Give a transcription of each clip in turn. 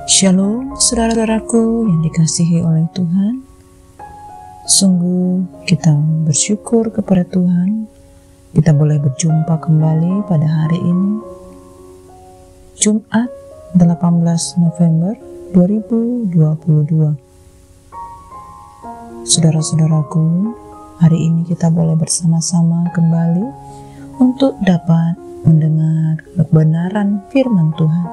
Shalom saudara-saudaraku yang dikasihi oleh Tuhan. Sungguh kita bersyukur kepada Tuhan, kita boleh berjumpa kembali pada hari ini, Jumat 18 November 2022. Saudara-saudaraku, hari ini kita boleh bersama-sama kembali untuk dapat mendengar kebenaran firman Tuhan.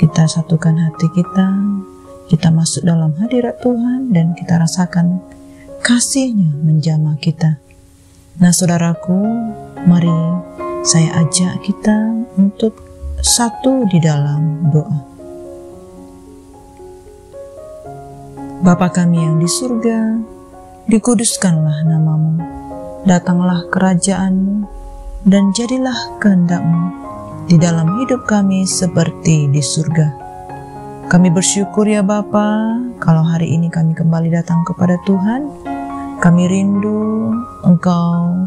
Kita satukan hati kita masuk dalam hadirat Tuhan dan kita rasakan kasih-Nya menjamah kita. Nah saudaraku, mari saya ajak kita untuk satu di dalam doa. Bapa kami yang di surga, dikuduskanlah nama-Mu, datanglah kerajaan-Mu, dan jadilah kehendak-Mu di dalam hidup kami seperti di surga. Kami bersyukur ya Bapa, kalau hari ini kami kembali datang kepada Tuhan. Kami rindu Engkau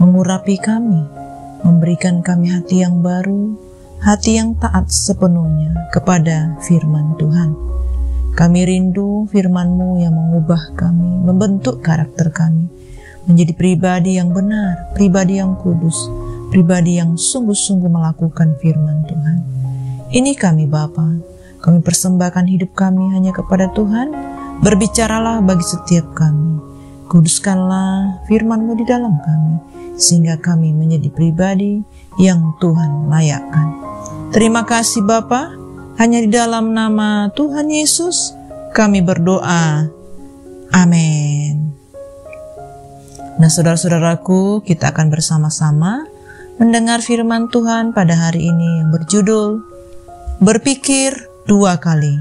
mengurapi kami, memberikan kami hati yang baru, hati yang taat sepenuhnya kepada firman Tuhan. Kami rindu firman-Mu yang mengubah kami, membentuk karakter kami, menjadi pribadi yang benar, pribadi yang kudus, pribadi yang sungguh-sungguh melakukan firman Tuhan. Ini kami Bapa, kami persembahkan hidup kami hanya kepada Tuhan. Berbicaralah bagi setiap kami, kuduskanlah firman-Mu di dalam kami, sehingga kami menjadi pribadi yang Tuhan layakkan. Terima kasih Bapa, hanya di dalam nama Tuhan Yesus kami berdoa. Amin. Nah saudara-saudaraku, kita akan bersama-sama mendengar firman Tuhan pada hari ini yang berjudul Berpikir Dua Kali.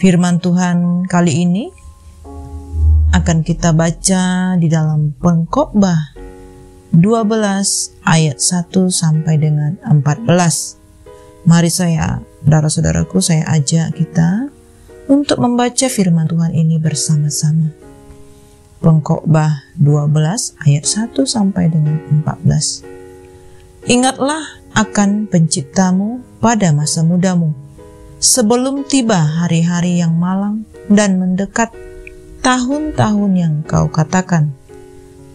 Firman Tuhan kali ini akan kita baca di dalam Pengkhotbah 12 ayat 1 sampai dengan 14. Mari saudara-saudaraku, saya ajak kita untuk membaca firman Tuhan ini bersama-sama. Pengkhotbah 12 ayat 1 sampai dengan 14. Ingatlah akan Penciptamu pada masa mudamu, sebelum tiba hari-hari yang malang dan mendekat tahun-tahun yang kau katakan,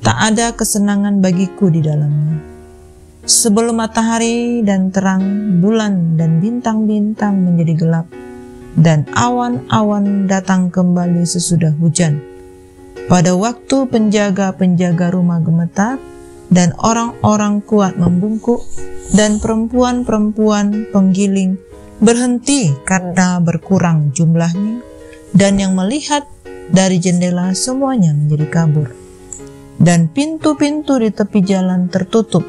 tak ada kesenangan bagiku di dalamnya. Sebelum matahari dan terang, bulan dan bintang-bintang menjadi gelap, dan awan-awan datang kembali sesudah hujan. Pada waktu penjaga-penjaga rumah gemetar, dan orang-orang kuat membungkuk, dan perempuan-perempuan penggiling berhenti karena berkurang jumlahnya, dan yang melihat dari jendela semuanya menjadi kabur. Dan pintu-pintu di tepi jalan tertutup,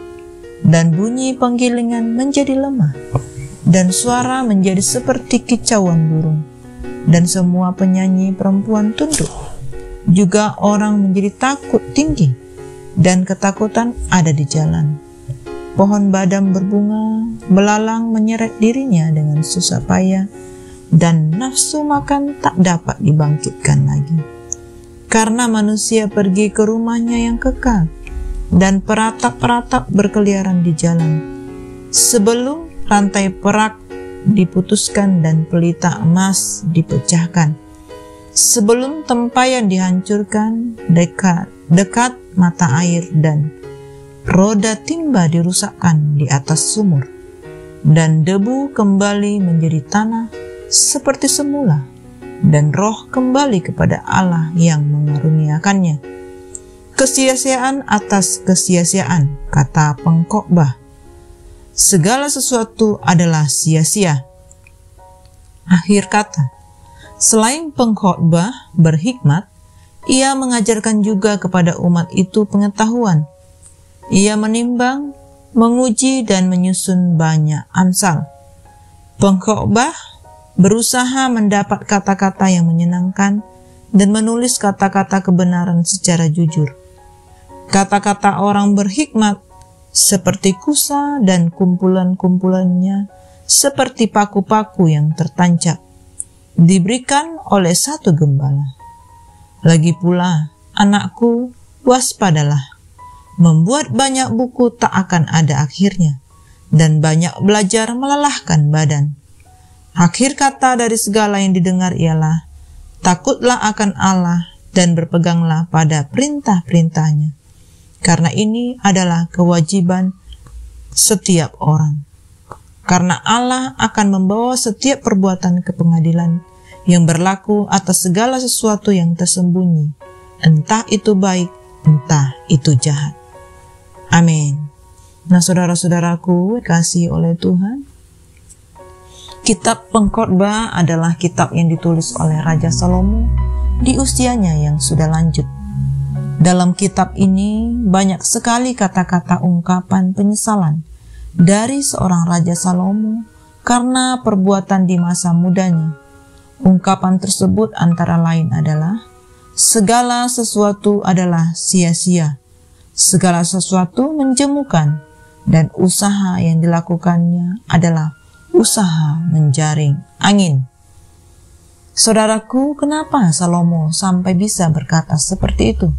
dan bunyi penggilingan menjadi lemah, dan suara menjadi seperti kicauan burung, dan semua penyanyi perempuan tunduk. Juga orang menjadi takut tinggi, dan ketakutan ada di jalan. Pohon badam berbunga, belalang menyeret dirinya dengan susah payah, dan nafsu makan tak dapat dibangkitkan lagi. Karena manusia pergi ke rumahnya yang kekal, dan peratap-peratap berkeliaran di jalan. Sebelum rantai perak diputuskan dan pelita emas dipecahkan, sebelum tempayan dihancurkan, dekat mata air dan roda timba dirusakkan di atas sumur, dan debu kembali menjadi tanah seperti semula, dan roh kembali kepada Allah yang mengaruniakannya. Kesia-siaan atas kesia-siaan, kata Pengkhotbah. Segala sesuatu adalah sia-sia. Akhir kata. Selain pengkhotbah berhikmat, ia mengajarkan juga kepada umat itu pengetahuan. Ia menimbang, menguji, dan menyusun banyak amsal. Pengkhotbah berusaha mendapat kata-kata yang menyenangkan dan menulis kata-kata kebenaran secara jujur. Kata-kata orang berhikmat seperti kusa dan kumpulan-kumpulannya seperti paku-paku yang tertancap, diberikan oleh satu gembala. Lagi pula, anakku, waspadalah. Membuat banyak buku tak akan ada akhirnya, dan banyak belajar melelahkan badan. Akhir kata dari segala yang didengar ialah, takutlah akan Allah dan berpeganglah pada perintah-perintahnya. Karena ini adalah kewajiban setiap orang. Karena Allah akan membawa setiap perbuatan ke pengadilan yang berlaku atas segala sesuatu yang tersembunyi, entah itu baik, entah itu jahat. Amin. Nah, saudara-saudaraku, dikasihi oleh Tuhan, kitab Pengkhotbah adalah kitab yang ditulis oleh Raja Salomo di usianya yang sudah lanjut. Dalam kitab ini banyak sekali kata-kata ungkapan penyesalan dari seorang Raja Salomo karena perbuatan di masa mudanya. Ungkapan tersebut antara lain adalah, segala sesuatu adalah sia-sia, segala sesuatu menjemukan, dan usaha yang dilakukannya adalah usaha menjaring angin. Saudaraku, kenapa Salomo sampai bisa berkata seperti itu?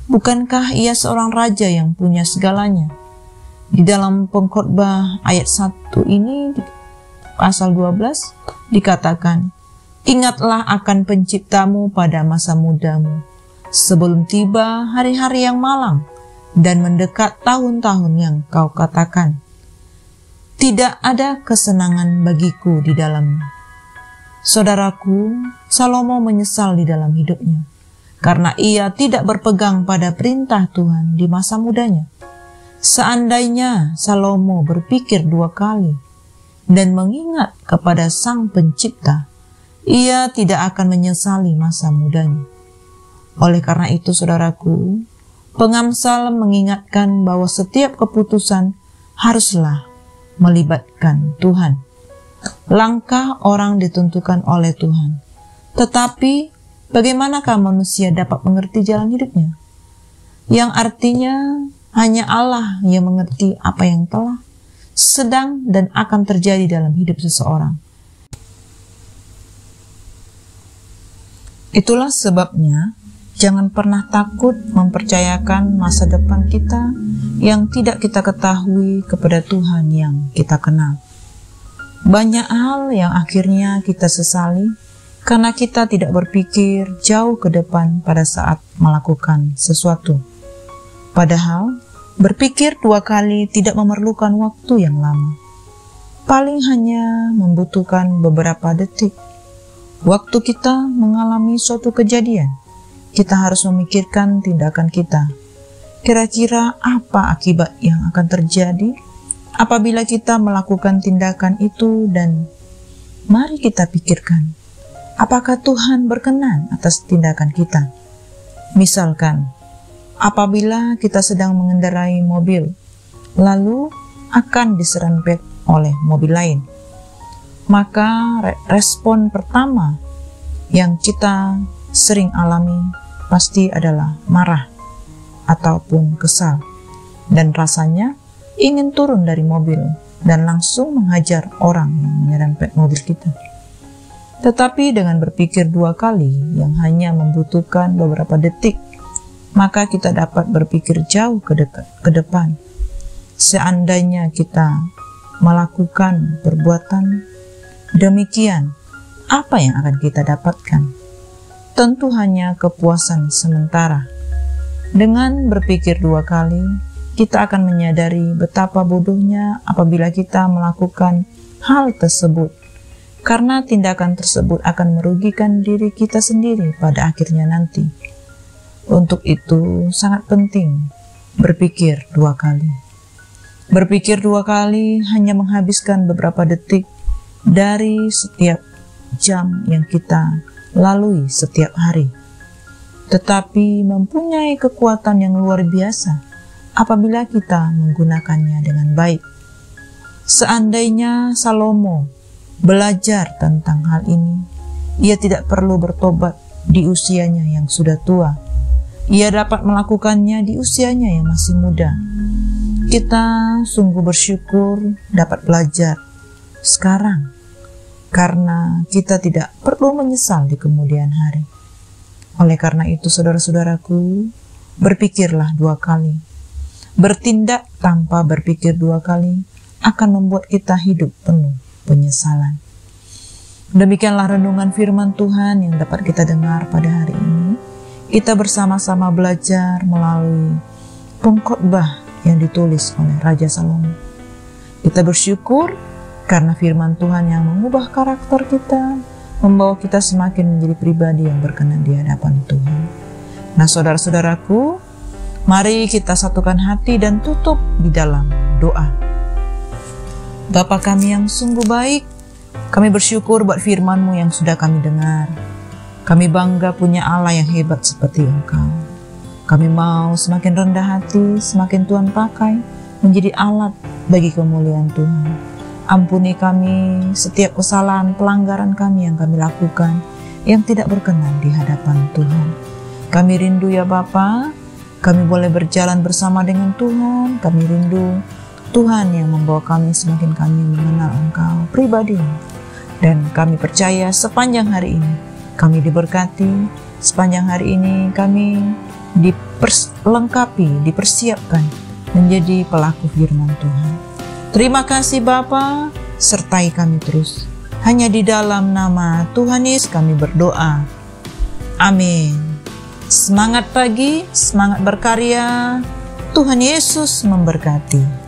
Bukankah ia seorang raja yang punya segalanya? Di dalam Pengkhotbah ayat 1 ini, pasal 12, dikatakan, ingatlah akan penciptamu pada masa mudamu, sebelum tiba hari-hari yang malang, dan mendekat tahun-tahun yang kau katakan, tidak ada kesenangan bagiku di dalamnya. Saudaraku, Salomo menyesal di dalam hidupnya, karena ia tidak berpegang pada perintah Tuhan di masa mudanya. Seandainya Salomo berpikir 2 kali dan mengingat kepada Sang Pencipta, ia tidak akan menyesali masa mudanya. Oleh karena itu, saudaraku, pengamsal mengingatkan bahwa setiap keputusan haruslah melibatkan Tuhan. Langkah orang ditentukan oleh Tuhan. Tetapi, bagaimanakah manusia dapat mengerti jalan hidupnya? Yang artinya, hanya Allah yang mengerti apa yang telah, sedang, dan akan terjadi dalam hidup seseorang. Itulah sebabnya, jangan pernah takut mempercayakan masa depan kita yang tidak kita ketahui kepada Tuhan yang kita kenal. Banyak hal yang akhirnya kita sesali karena kita tidak berpikir jauh ke depan pada saat melakukan sesuatu. Padahal, berpikir 2 kali tidak memerlukan waktu yang lama. Paling hanya membutuhkan beberapa detik. Waktu kita mengalami suatu kejadian, kita harus memikirkan tindakan kita. Kira-kira apa akibat yang akan terjadi apabila kita melakukan tindakan itu, dan mari kita pikirkan, apakah Tuhan berkenan atas tindakan kita? Misalkan, apabila kita sedang mengendarai mobil, lalu akan diserempet oleh mobil lain, maka respon pertama yang kita sering alami pasti adalah marah ataupun kesal, dan rasanya ingin turun dari mobil dan langsung menghajar orang yang menyerempet mobil kita. Tetapi dengan berpikir 2 kali yang hanya membutuhkan beberapa detik, maka kita dapat berpikir jauh ke depan. Seandainya kita melakukan perbuatan demikian, apa yang akan kita dapatkan? Tentu hanya kepuasan sementara. Dengan berpikir 2 kali, kita akan menyadari betapa bodohnya apabila kita melakukan hal tersebut, karena tindakan tersebut akan merugikan diri kita sendiri pada akhirnya nanti. Untuk itu sangat penting berpikir 2 kali. Berpikir 2 kali hanya menghabiskan beberapa detik dari setiap jam yang kita lalui setiap hari, tetapi mempunyai kekuatan yang luar biasa apabila kita menggunakannya dengan baik. Seandainya Salomo belajar tentang hal ini, ia tidak perlu bertobat di usianya yang sudah tua. Ia dapat melakukannya di usianya yang masih muda. Kita sungguh bersyukur dapat belajar sekarang, karena kita tidak perlu menyesal di kemudian hari. Oleh karena itu, saudara-saudaraku, berpikirlah 2 kali. Bertindak tanpa berpikir 2 kali akan membuat kita hidup penuh penyesalan. Demikianlah renungan firman Tuhan yang dapat kita dengar pada hari ini. Kita bersama-sama belajar melalui pengkhotbah yang ditulis oleh Raja Salomo. Kita bersyukur karena firman Tuhan yang mengubah karakter kita, membawa kita semakin menjadi pribadi yang berkenan di hadapan Tuhan. Nah, saudara-saudaraku, mari kita satukan hati dan tutup di dalam doa. Bapa kami yang sungguh baik, kami bersyukur buat firman-Mu yang sudah kami dengar. Kami bangga punya Allah yang hebat seperti Engkau. Kami mau semakin rendah hati, semakin Tuhan pakai menjadi alat bagi kemuliaan Tuhan. Ampuni kami setiap kesalahan, pelanggaran kami yang kami lakukan, yang tidak berkenan di hadapan Tuhan. Kami rindu ya Bapa, kami boleh berjalan bersama dengan Tuhan. Kami rindu Tuhan yang membawa kami semakin kami mengenal Engkau pribadi. Dan kami percaya sepanjang hari ini kami diberkati, sepanjang hari ini kami diperlengkapi, dipersiapkan menjadi pelaku firman Tuhan. Terima kasih Bapa, sertai kami terus. Hanya di dalam nama Tuhan Yesus kami berdoa. Amin. Semangat pagi, semangat berkarya. Tuhan Yesus memberkati.